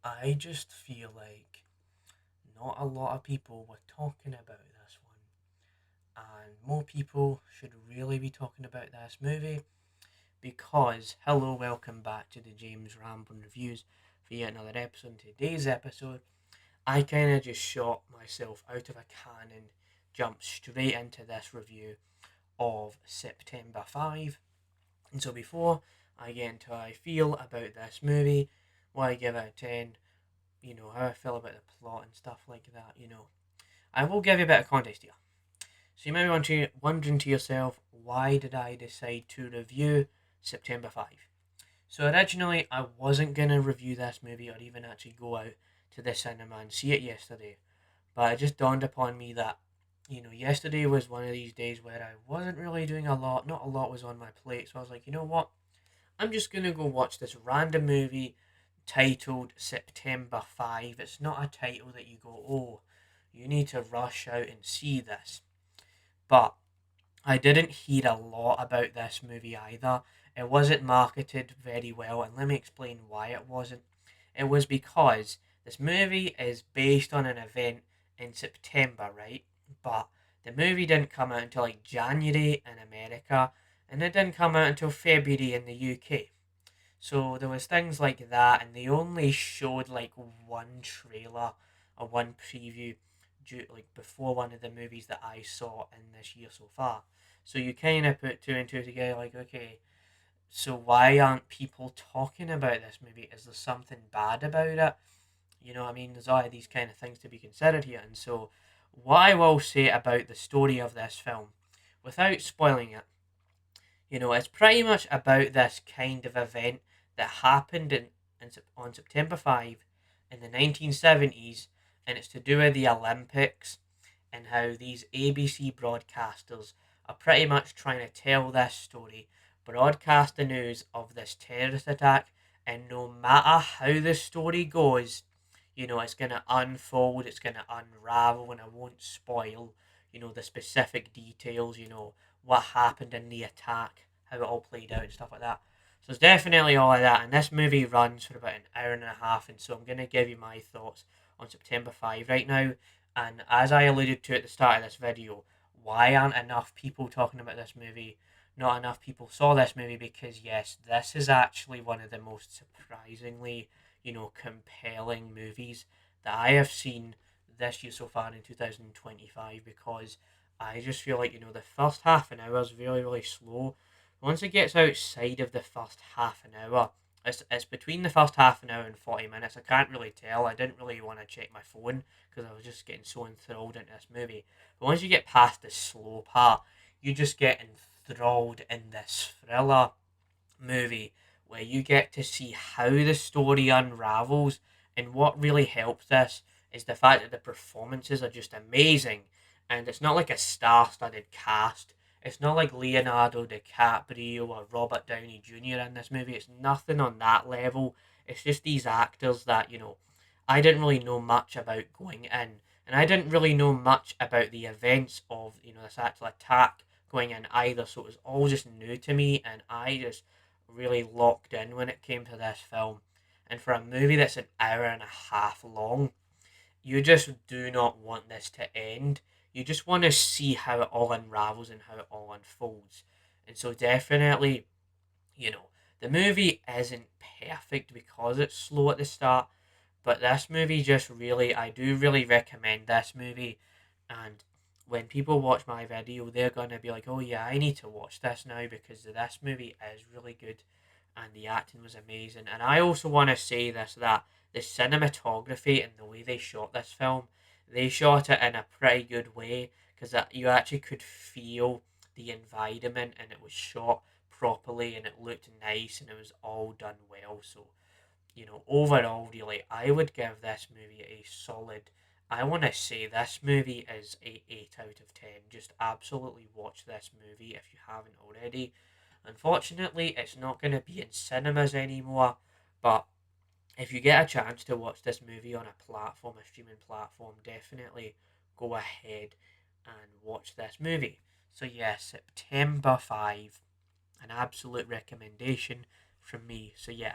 I just feel like not a lot of people were talking about this one, and more people should really be talking about this movie because, hello, welcome back to the James Ramblin Reviews for yet another episode. Today's episode, I kind of just shot myself out of a cannon, jumped straight into this review of September 5. And so before I get into how I feel about this movie, what I give it out of 10, how I feel about the plot and stuff like that. I will give you a bit of context here. So you might be wondering to yourself, why did I decide to review September 5? So originally, I wasn't going to review this movie or even actually go out to the cinema and see it yesterday. But it just dawned upon me that, yesterday was one of these days where I wasn't really doing a lot. Not a lot was on my plate. So I was like, you know what? I'm just going to go watch this random movie titled September 5. It's not a title that you go, oh, you need to rush out and see this. But I didn't hear a lot about this movie either. It wasn't marketed very well, and let me explain why it wasn't. It was because this movie is based on an event in September, right? But the movie didn't come out until like January in America, and it didn't come out until February in the UK. So there was things like that, and they only showed like one trailer or one preview like before one of the movies that I saw in this year so far. So you kind of put two and two together, like, okay, so why aren't people talking about this movie? Is there something bad about it? You know what I mean? There's all of these kind of things to be considered here. And so, what I will say about the story of this film, without spoiling it, it's pretty much about this kind of event that happened on September 5 in the 1970s, and it's to do with the Olympics and how these ABC broadcasters are pretty much trying to tell this story, broadcast the news of this terrorist attack, and no matter how the story goes, it's going to unfold, it's going to unravel, and I won't spoil, the specific details, what happened in the attack, how it all played out and stuff like that. So it's definitely all of that, and this movie runs for about an hour and a half, and so I'm going to give you my thoughts on September 5 right now. And as I alluded to at the start of this video, why aren't enough people talking about this movie? Not enough people saw this movie because, yes, this is actually one of the most surprisingly, compelling movies that I have seen this year so far in 2025, because I just feel like, the first half an hour is really, really slow. Once it gets outside of the first half an hour, it's between the first half an hour and 40 minutes. I can't really tell. I didn't really want to check my phone because I was just getting so enthralled into this movie. But once you get past the slow part, you just get enthralled in this thriller movie where you get to see how the story unravels. And what really helps this is the fact that the performances are just amazing, and it's not like a star-studded cast. It's not like Leonardo DiCaprio or Robert Downey Jr. in this movie. It's nothing on that level. It's just these actors that, I didn't really know much about going in. And I didn't really know much about the events of, this actual attack going in either. So it was all just new to me, and I just really locked in when it came to this film. And for a movie that's an hour and a half long, you just do not want this to end. You just want to see how it all unravels and how it all unfolds. And so definitely, you know, the movie isn't perfect because it's slow at the start, but this movie just really, I do really recommend this movie. And when people watch my video, they're going to be like, oh yeah, I need to watch this now because this movie is really good and the acting was amazing. And I also want to say this, that the cinematography and the way they shot this film, they shot it in a pretty good way because you actually could feel the environment, and it was shot properly and it looked nice and it was all done well. So, overall, really, I would give this movie a solid. I want to say this movie is a 8 out of 10. Just absolutely watch this movie if you haven't already. Unfortunately, it's not going to be in cinemas anymore, but if you get a chance to watch this movie on a platform, a streaming platform, definitely go ahead and watch this movie. So, yeah, September 5, an absolute recommendation from me. So, yeah,